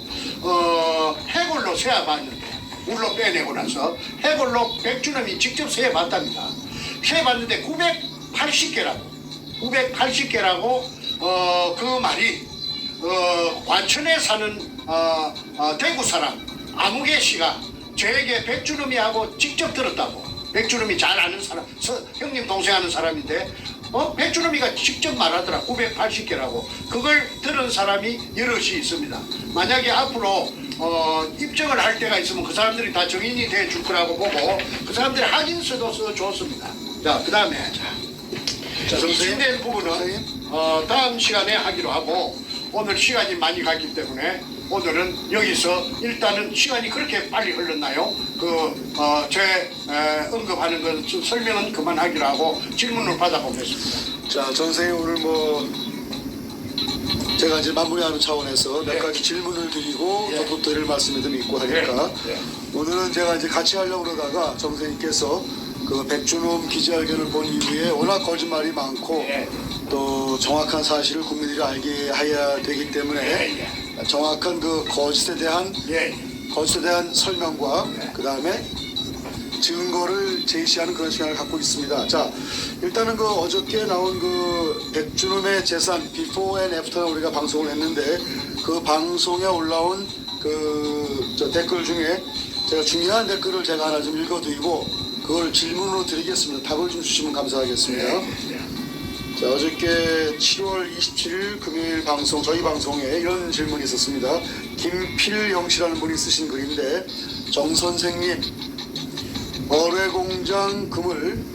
해골로 세어봤는데 물로 빼내고 나서 해골로 백주름이 직접 세어봤답니다. 세어봤는데 980개라고 그 말이 관천에 사는 대구 사람 아무개 씨가 저에게 백주름이하고 직접 들었다고. 백주름이 잘 아는 사람 형님 동생 아는 사람인데 백주름이가 직접 말하더라. 980개라고. 그걸 들은 사람이 여럿이 있습니다. 만약에 앞으로 입증을 할 때가 있으면 그 사람들이 다 정인이 돼 줄 거라고 보고 그 사람들이 확인서도 써줬습니다. 자, 그 다음에 입증된 부분은 다음 시간에 하기로 하고 오늘 시간이 많이 갔기 때문에 오늘은 여기서 일단은 시간이 그렇게 빨리 흘렀나요? 제 언급하는 건 설명은 그만하기로 하고 질문을 받아보겠습니다. 자, 전 선생님 오늘 제가 이제 마무리하는 차원에서 몇 예. 가지 질문을 드리고 예. 또 드릴 말씀이 좀 있고 하니까 예. 예. 오늘은 제가 이제 같이 하려고 그러다가 정 선생님께서 그 백준홈 기자회견을 본 이후에 워낙 거짓말이 많고 예. 또 정확한 사실을 국민들이 알게 해야 되기 때문에 예. 정확한 그 거짓에 대한 예. 설명과 예. 그 다음에 증거를 제시하는 그런 시간을 갖고 있습니다. 자, 일단은 그 어저께 나온 그 백준홈의 재산 비포 앤 애프터를 우리가 방송을 했는데 그 방송에 올라온 저 댓글 중에 제가 중요한 댓글을 제가 하나 좀 읽어드리고 그걸 질문으로 드리겠습니다. 답을 좀 주시면 감사하겠습니다. 자, 어저께 7월 27일 금요일 방송, 저희 방송에 이런 질문이 있었습니다. 김필영 씨라는 분이 쓰신 글인데, 정 선생님, 어뢰공장 금을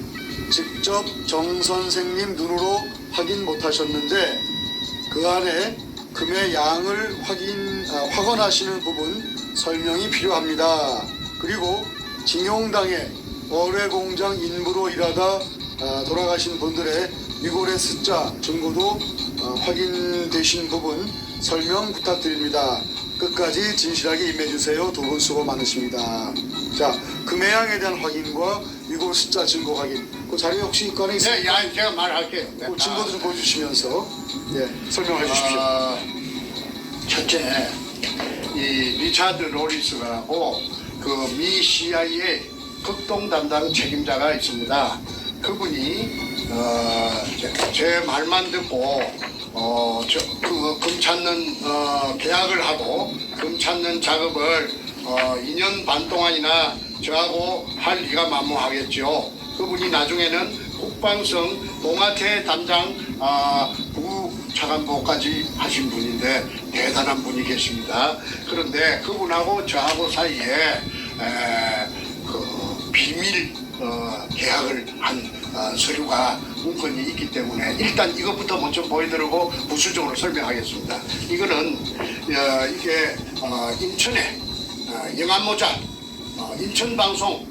직접 정 선생님 눈으로 확인 못하셨는데 그 안에 금의 양을 확언하시는 부분 설명이 필요합니다. 그리고 징용당해 어뢰공장 인부로 일하다 돌아가신 분들의 위고래 숫자 증거도 확인되신 부분 설명 부탁드립니다. 끝까지 진실하게 임해주세요. 두 분 수고 많으십니다. 자, 금해양에 대한 확인과 위고 숫자 증거 확인. 그 자료 혹시 있거나 있어요? 네, 야, 제가 말할게요. 네. 그 증거도 좀 보여주시면서 설명해 주십시오. 첫째, 이 리차드 로리스라고 그 미 CIA 극동 담당 책임자가 있습니다. 그분이 제 말만 듣고 금 찾는 계약을 하고 금 찾는 작업을 2년 반 동안이나 저하고 할 리가 만무하겠죠. 그분이 나중에는 국방성 동아태 담당 부차관보까지 하신 분인데 대단한 분이 계십니다. 그런데 그분하고 저하고 사이에 그 비밀 계약을 한 서류가 문건이 있기 때문에 일단 이것부터 먼저 보여드리고 부수적으로 설명하겠습니다. 이거는 이게 인천에 영암모자 인천방송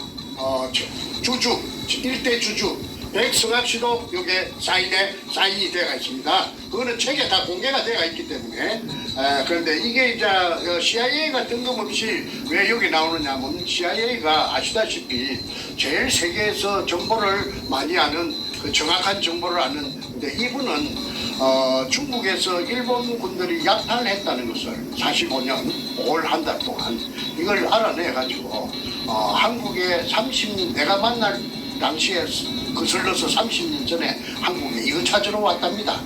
주주 일대 주주 백성학 씨도 여기에 사인이 되어 있습니다. 그거는 책에 다 공개가 되어 있기 때문에 그런데 이게 이제 CIA가 뜬금없이 왜 여기 나오느냐면 CIA가 아시다시피 제일 세계에서 정보를 많이 아는 그 정확한 정보를 아는 근데 이분은 중국에서 일본 군들이 약탈했다는 것을 45년 올 한 달 동안 이걸 알아내가지고 한국에 내가 만날 당시에 거슬러서 30년 전에 한국에 이거 찾으러 왔답니다.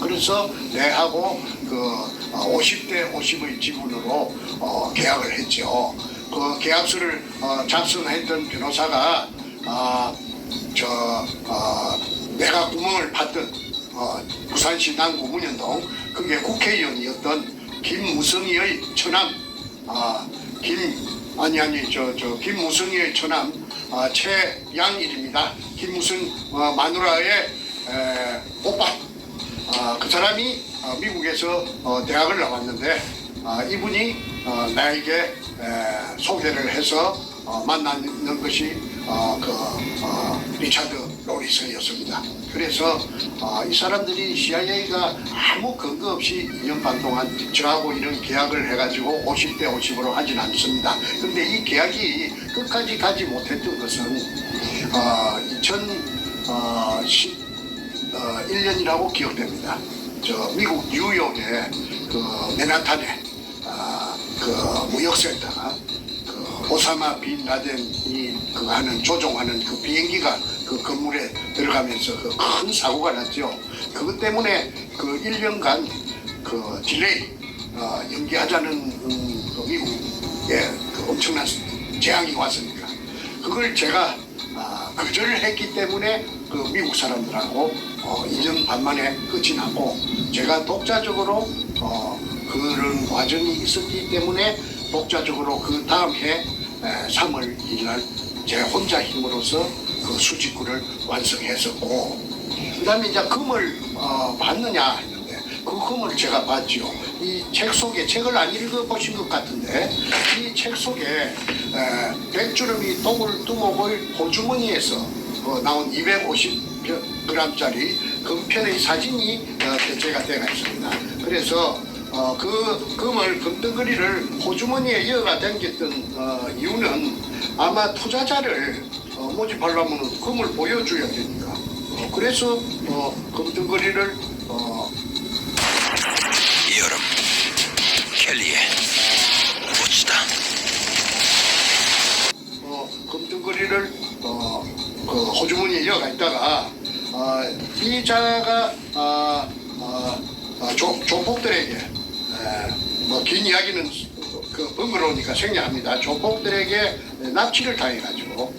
그래서 내하고 그 50대 50의 지분으로 계약을 했죠. 그 계약서를 작성했던 변호사가 내가 구멍을 팠던 부산시 남구 문현동 그게 국회의원이었던 김무성이의 처남 김무성이의 처남 최양일입니다. 김무성 마누라의 오빠 그 사람이 미국에서 대학을 나왔는데 이분이 나에게 소개를 해서 만나는 것이 리차드 로리스였습니다. 그래서 이 사람들이 CIA가 아무 근거 없이 2년 반 동안 저하고 이런 계약을 해가지고 50대 50으로 하진 않습니다. 근데 이 계약이 끝까지 가지 못했던 것은 2011년이라고 기억됩니다. 미국 뉴욕의 그 맨하탄에 그 무역센터가 오사마 빈 라덴이 조종하는 그 비행기가 그 건물에 들어가면서 그 큰 사고가 났죠. 그것 때문에 그 1년간 그 딜레이 연기하자는 그 미국에 그 엄청난 재앙이 왔으니까 그걸 제가 거절을 했기 때문에 그 미국 사람들하고 2년 반 만에 끝이 났고 제가 독자적으로 그런 과정이 있었기 때문에 독자적으로 그 다음 해 3월 1일 날 제 혼자 힘으로서 그 수직구를 완성했었고 그 다음에 이제 금을 봤느냐 했는데 그 금을 제가 봤죠. 이 책 속에 책을 안 읽어보신 것 같은데 이 책 속에 백주름이 똥을 두고 보일 호주머니에서 나온 250g짜리 금편의 사진이 대체가 되어 있습니다. 그래서 그 금을 금덩어리를 호주머니에 이어가 당겼던 이유는 아마 투자자를 모집하려면 금을 보여줘야 되니까 그래서 금덩어리를 여름 켈리의 꽃이다. 금덩어리를 그 호주머니에 이어가 있다가 피의자가 조폭들에게 뭐 긴 이야기는 그 번거로우니까 생략합니다. 조폭들에게 납치를 당해가지고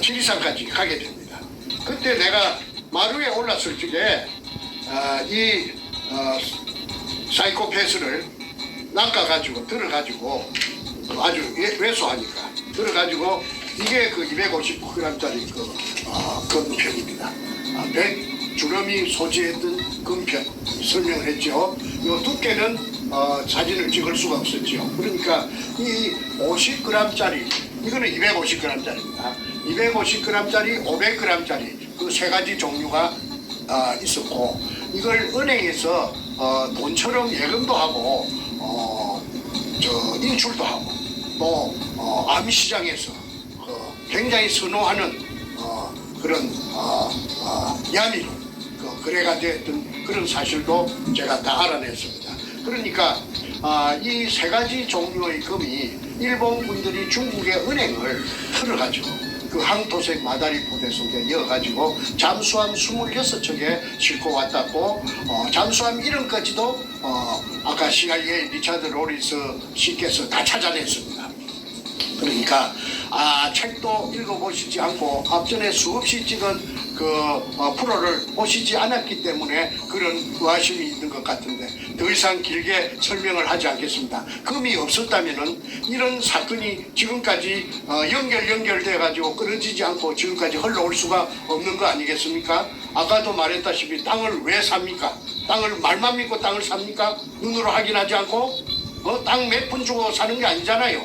지리산까지 가게 됩니다. 그때 내가 마루에 올랐을 적에 이 사이코패스를 낚아가지고 들어가지고 아주 왜소하니까 들어가지고 이게 그 250g짜리 금편입니다. 100 주름이 소지했던 금편 설명을 했죠. 이 두께는 사진을 찍을 수가 없었죠. 그러니까 이 50g짜리 이거는 250g짜리입니다. 250g짜리, 500g짜리 그 세 가지 종류가 있었고 이걸 은행에서 돈처럼 예금도 하고 인출도 하고 또 암시장에서 굉장히 선호하는 그런 야미로 거래가 됐던 그런 사실도 제가 다 알아냈습니다. 그러니까 이 세 가지 종류의 금이 일본 분들이 중국의 은행을 털어가지고 그 항토색 마다리 포대 속에 넣어가지고 잠수함 26척에 싣고 왔다고 잠수함 이름까지도 아까 CIA 리차드 로리스 씨께서 다 찾아냈습니다. 그러니까 책도 읽어보시지 않고 앞전에 수없이 찍은 그 프로를 보시지 않았기 때문에 그런 의아심이 있는 것 같은데 더 이상 길게 설명을 하지 않겠습니다. 금이 없었다면은 이런 사건이 지금까지 연결돼 가지고 끊어지지 않고 지금까지 흘러올 수가 없는 거 아니겠습니까? 아까도 말했다시피 땅을 왜 삽니까? 땅을 말만 믿고 땅을 삽니까? 눈으로 확인하지 않고 땅 몇 푼 주고 사는 게 아니잖아요.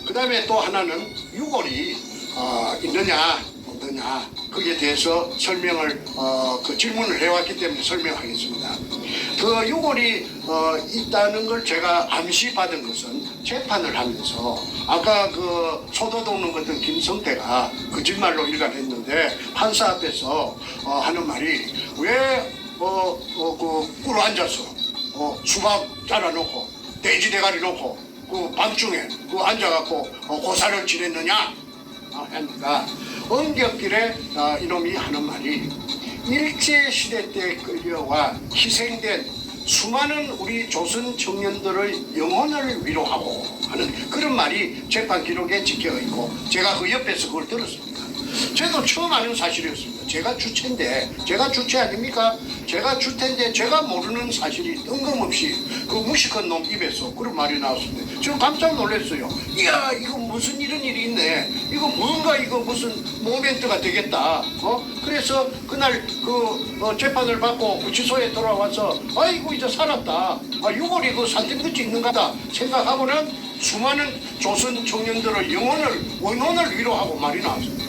그 다음에 또 하나는 유골이 있느냐 없느냐 거기에 대해서 설명을 그 질문을 해왔기 때문에 설명하겠습니다. 그 유골이 있다는 걸 제가 암시받은 것은 재판을 하면서 아까 그 소도 돕는 것던 김성태가 거짓말로 일관했는데 판사 앞에서 하는 말이 왜 꿀 앉아서 수박 잘라놓고 돼지 대가리 놓고 그 밤중에 그 앉아갖고 고사를 지냈느냐 하니까 엄격길에 이놈이 하는 말이 일제시대 때 끌려와 희생된 수많은 우리 조선 청년들의 영혼을 위로하고 하는 그런 말이 재판 기록에 찍혀 있고 제가 그 옆에서 그걸 들었습니다. 저도 처음 아는 사실이었습니다. 제가 주체인데 제가 주체 아닙니까? 제가 주체인데 제가 모르는 사실이 뜬금없이 그 무식한 놈 입에서 그런 말이 나왔습니다. 저는 깜짝 놀랐어요. 이야 이거 무슨 이런 일이 있네. 이거 뭔가 이거 무슨 모멘트가 되겠다. 그래서 그날 그 재판을 받고 구치소에 돌아와서 아이고 이제 살았다. 유골이 그 산뜻같이 있는 거다 생각하고는 수많은 조선 청년들의 원혼을 위로하고 말이 나왔습니다.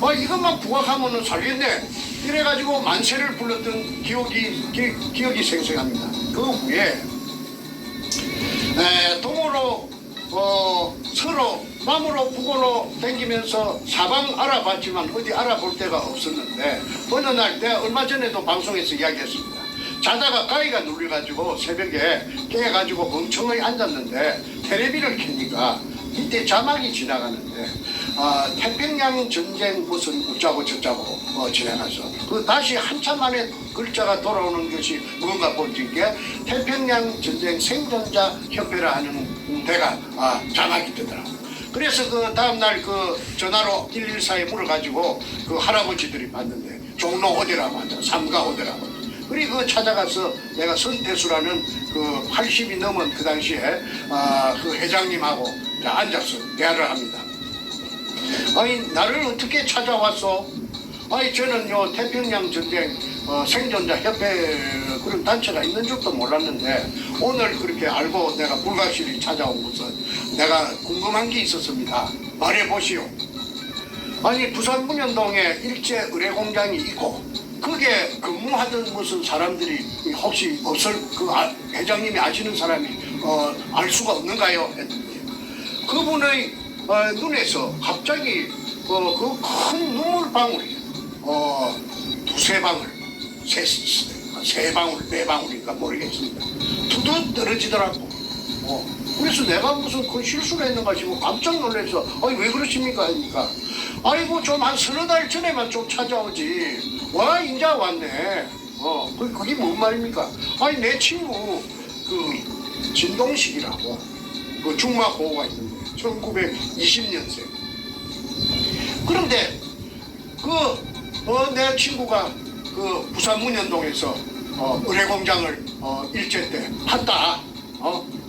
이것만 부각하면은 살겠네. 이래가지고 만세를 불렀던 기억이 생생합니다. 그 후에 동으로 서로 남으로 북으로 다니면서 사방 알아봤지만 어디 알아볼 데가 없었는데 어느 날 내가 얼마 전에도 방송에서 이야기했습니다. 자다가 가위가 눌려가지고 새벽에 깨가지고 멍청하게 앉았는데 텔레비를 켜니까 이때 자막이 지나가는데 태평양 전쟁 무슨 어쩌고 저쩌고 지나가서 그 다시 한참 만에 글자가 돌아오는 것이 뭔가 보니까 태평양 전쟁 생존자 협회라 하는 데가 자막이 뜨더라고요. 그래서 그 다음날 그 전화로 114에 물어가지고 그 할아버지들이 봤는데 종로 어디라고 하죠. 삼가 어디라고. 그리고 그 찾아가서 내가 선태수라는 그 80이 넘은 그 당시에 그 회장님하고 앉아서 대화를 합니다. 아니 나를 어떻게 찾아왔어? 아니 저는 태평양 전쟁 생존자 협회 그런 단체가 있는 줄도 몰랐는데 오늘 그렇게 알고 내가 불가실히 찾아온 것은 내가 궁금한 게 있었습니다. 말해보시오. 아니 부산 문현동에 일제 의뢰공장이 있고 거기에 근무하던 무슨 사람들이 혹시 없을 회장님이 아시는 사람이 알 수가 없는가요? 했더니 그분의 눈에서 갑자기 그 큰 눈물방울이 두세 방울, 세 방울, 네 방울인가 모르겠습니다. 두둑 떨어지더라고. 그래서 내가 무슨 큰 실수가 있는가 싶고 깜짝 놀라서 아니 왜 그러십니까? 하니까 아이고 좀 한 서너 달 전에만 좀 찾아오지. 와 인자 왔네. 그게 뭔 말입니까? 아니 내 친구 그 진동식이라고 그 중마고우가 있는데 1920년생. 그런데 내 친구가 그 부산 문현동에서 의뢰공장을 일제 때 팠다.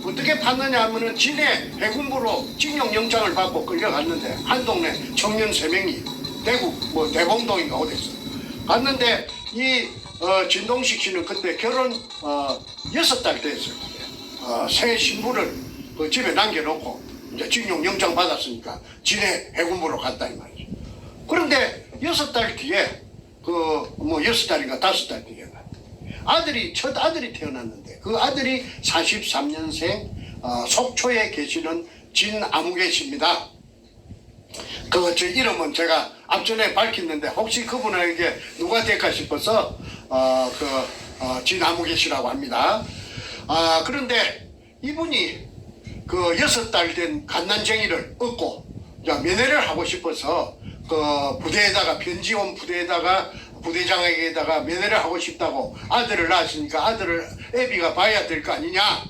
어떻게 팠느냐 하면은 진해 해군부로 징용영장을 받고 끌려갔는데 한 동네 청년 3명이 대구 대공동인가 어디서 갔는데 이 진동식 씨는 그때 결혼 6달 됐어요. 새 신부를 그 집에 남겨놓고 이제 징용영장 받았으니까 진해 해군부로 갔다 이 말이죠. 그런데 6달 뒤에 6달인가 5달 뒤에 첫 아들이 태어났는데 그 아들이 43년생 속초에 계시는 진아무개 씨입니다. 저 이름은 제가 앞전에 밝혔는데 혹시 그분에게 누가 될까 싶어서 진아무개 씨라고 합니다. 그런데 이분이 그 6달 된 갓난쟁이를 얻고 면회를 하고 싶어서 그 부대에다가 편지온 부대에다가 부대장에게다가 면회를 하고 싶다고 아들을 낳았으니까 아들을 애비가 봐야 될 거 아니냐.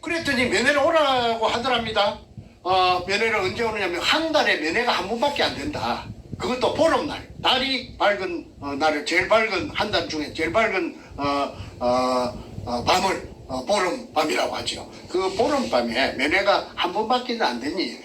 그랬더니 면회를 오라고 하더랍니다. 면회를 언제 오느냐면 한 달에 면회가 한 번밖에 안 된다. 그것도 보름날 달이 밝은 날을 제일 밝은 한 달 중에 제일 밝은 밤을 보름밤이라고 하죠. 그 보름밤에 면회가 한 번밖에 안 되니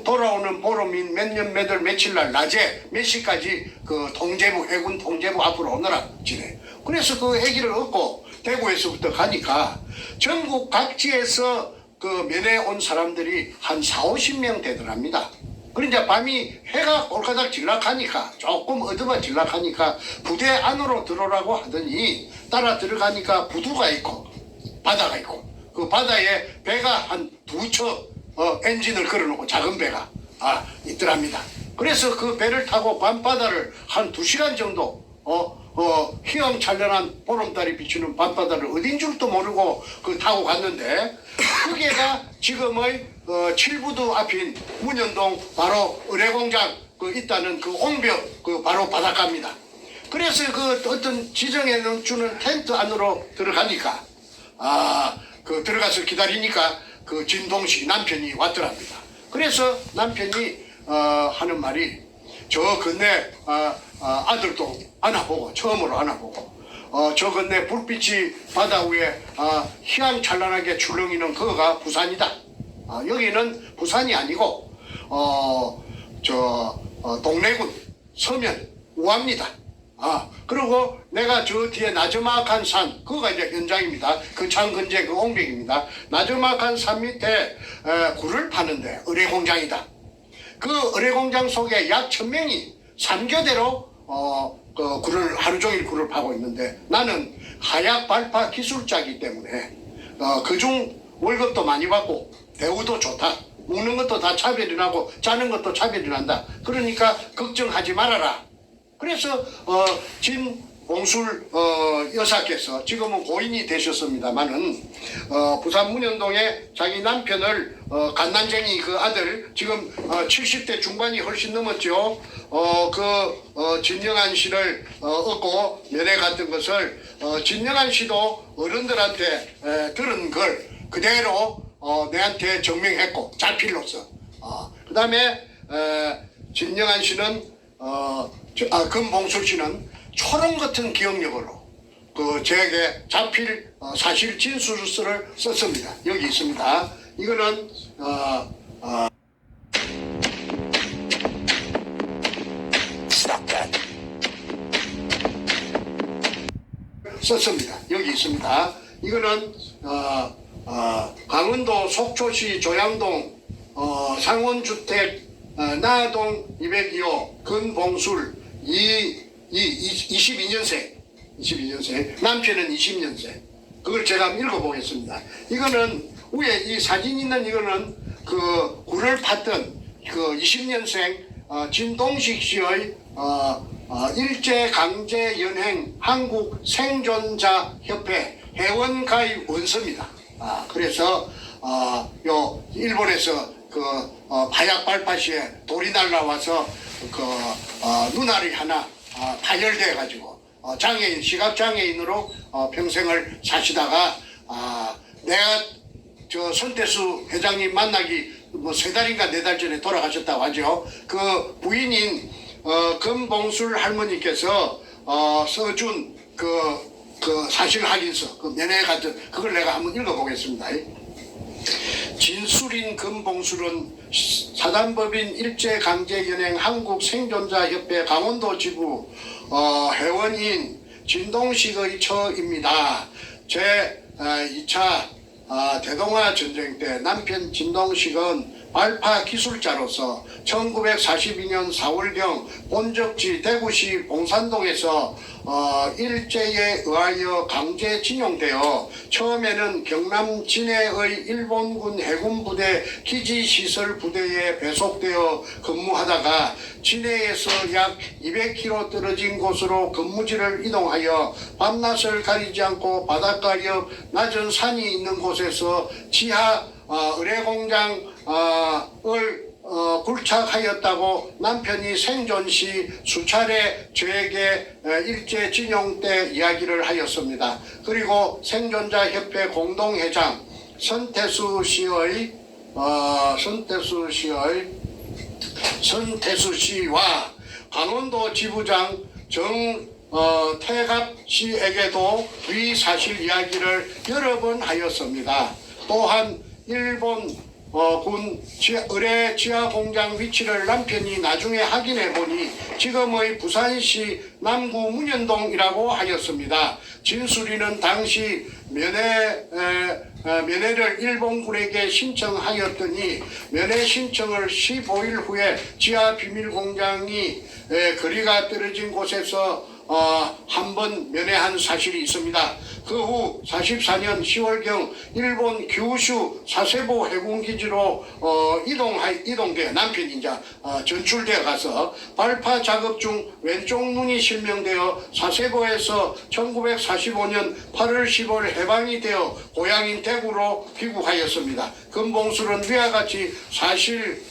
돌아오는 보름인 몇 년 몇 월 며칠 날 낮에 몇 시까지 그 통제부 해군 통제부 앞으로 오너라 지내. 그래서 그 애기를 얻고 대구에서부터 가니까 전국 각지에서 그 면회 온 사람들이 한 40-50명 되더랍니다. 그런데 밤이 해가 꼴까닥 질락하니까 조금 어두워질락하니까 부대 안으로 들어오라고 하더니 따라 들어가니까 부두가 있고 바다가 있고 그 바다에 배가 한 2척 엔진을 걸어놓고 작은 배가 있더랍니다. 그래서 그 배를 타고 밤바다를 한 2시간 정도 휘황찬란한 보름달이 비추는 밤바다를 어딘 줄도 모르고 타고 갔는데 그게가 지금의 칠부두 앞인 문현동 바로 의뢰공장 있다는 그 옹벽 바로 바닷가입니다. 그래서 어떤 지정해 주는 텐트 안으로 들어가니까 들어가서 기다리니까 그 진동식 남편이 왔더랍니다. 그래서 남편이 하는 말이 저 건네 아들도 안아보고 처음으로 안아보고 저 건네 불빛이 바다 위에 희망찬란하게 출렁이는 그거가 부산이다. 여기는 부산이 아니고 동래군 서면 우합니다. 그리고 내가 저 뒤에 나저막한 산, 그거가 이제 현장입니다. 그 산 근처에 그 옹벽입니다. 나저막한 산 밑에 굴을 파는데 의뢰공장이다. 그 의뢰공장 속에 약 1000명이 3교대로 그 굴을 하루 종일 굴을 파고 있는데 나는 하약 발파 기술자이기 때문에 그중 월급도 많이 받고 대우도 좋다. 먹는 것도 다 차별이 나고 자는 것도 차별이 난다. 그러니까 걱정하지 말아라. 그래서 진봉술 여사께서 지금은 고인이 되셨습니다마는 부산 문현동에 자기 남편을 갓난쟁이 그 아들 지금 70대 중반이 훨씬 넘었죠. 진영한 씨를 얻고 면회 갔던 것을 진영한 씨도 어른들한테 들은 걸 그대로 내한테 증명했고 자필로서 그 다음에 진영한 씨는 금봉술 씨는 초롱 같은 기억력으로 제게 자필 사실 진술서를 썼습니다. 여기 있습니다. 이거는 썼습니다. 여기 있습니다. 이거는 강원도 속초시 조양동 상원주택 나동 202호 근봉술 이 22년생, 남편은 20년생. 그걸 제가 한번 읽어보겠습니다. 이거는 위에 이 사진 있는 이거는 그 굴을 팠던 그 20년생 진동식 씨의 일제강제연행 한국생존자협회 회원가입 원서입니다. 그래서 요 일본에서 그 바약 발파시에 돌이 날라와서 그 눈알이 하나 파열돼 가지고 장애인 시각장애인으로 평생을 사시다가 내가 저 손태수 회장님 만나기 뭐 3달인가 4달 전에 돌아가셨다고 하죠. 그 부인인 금봉술 할머니께서 써준 그 사실 확인서, 그 면회 같은 그걸 내가 한번 읽어보겠습니다. 진술인 금봉술은 사단법인 일제강제연행 한국생존자협회 강원도 지부 회원인 진동식의 처입니다. 제 2차 대동아 전쟁 때 남편 진동식은 발파 기술자로서 1942년 4월경 본적지 대구시 봉산동에서 일제에 의하여 강제징용되어 처음에는 경남 진해의 일본군 해군부대 기지시설부대에 배속되어 근무하다가 진해에서 약 200km 떨어진 곳으로 근무지를 이동하여 밤낮을 가리지 않고 바닷가 옆 낮은 산이 있는 곳에서 지하 의뢰공장을 굴착하였다고 남편이 생존 시 수차례 저에게 일제징용 때 이야기를 하였습니다. 그리고 생존자협회 공동회장 손태수 씨와 강원도 지부장 태갑 씨에게도 위 사실 이야기를 여러 번 하였습니다. 또한 일본 군 의뢰 지하 공장 위치를 남편이 나중에 확인해 보니 지금의 부산시 남구 문현동이라고 하였습니다. 진수리는 당시 면회를 일본군에게 신청하였더니 면회 신청을 15일 후에 지하 비밀 공장이 거리가 떨어진 곳에서 한 번 면회한 사실이 있습니다. 그 후 44년 10월경 일본 규슈 사세보 해군기지로 이동되어 남편이 이제 전출되어 가서 발파 작업 중 왼쪽 눈이 실명되어 사세보에서 1945년 8월 10월 해방이 되어 고향인 대구로 귀국하였습니다. 금봉술은 위와 같이 사실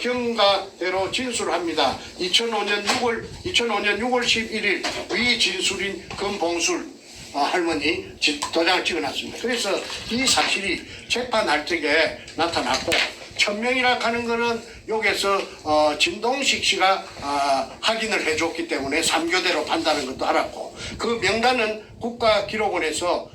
경과대로 진술합니다. 2005년 6월 11일 위 진술인 금봉술 할머니 도장을 찍어놨습니다. 그래서 이 사실이 재판할 적에 나타났고 천명이라 하는 거는 여기서 진동식 씨가 확인을 해줬기 때문에 3교대로 판다는 것도 알았고 그 명단은 국가기록원에서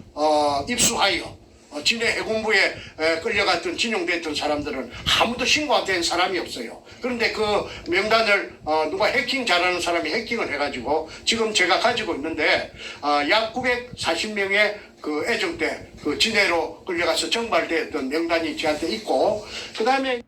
입수하여 진해 해군부에 끌려갔던 진용됐던 사람들은 아무도 신고가 된 사람이 없어요. 그런데 그 명단을 누가 해킹 잘하는 사람이 해킹을 해가지고 지금 제가 가지고 있는데 약 940명의 그 애정대 그 진해로 끌려가서 정발되었던 명단이 저한테 있고 그 다음에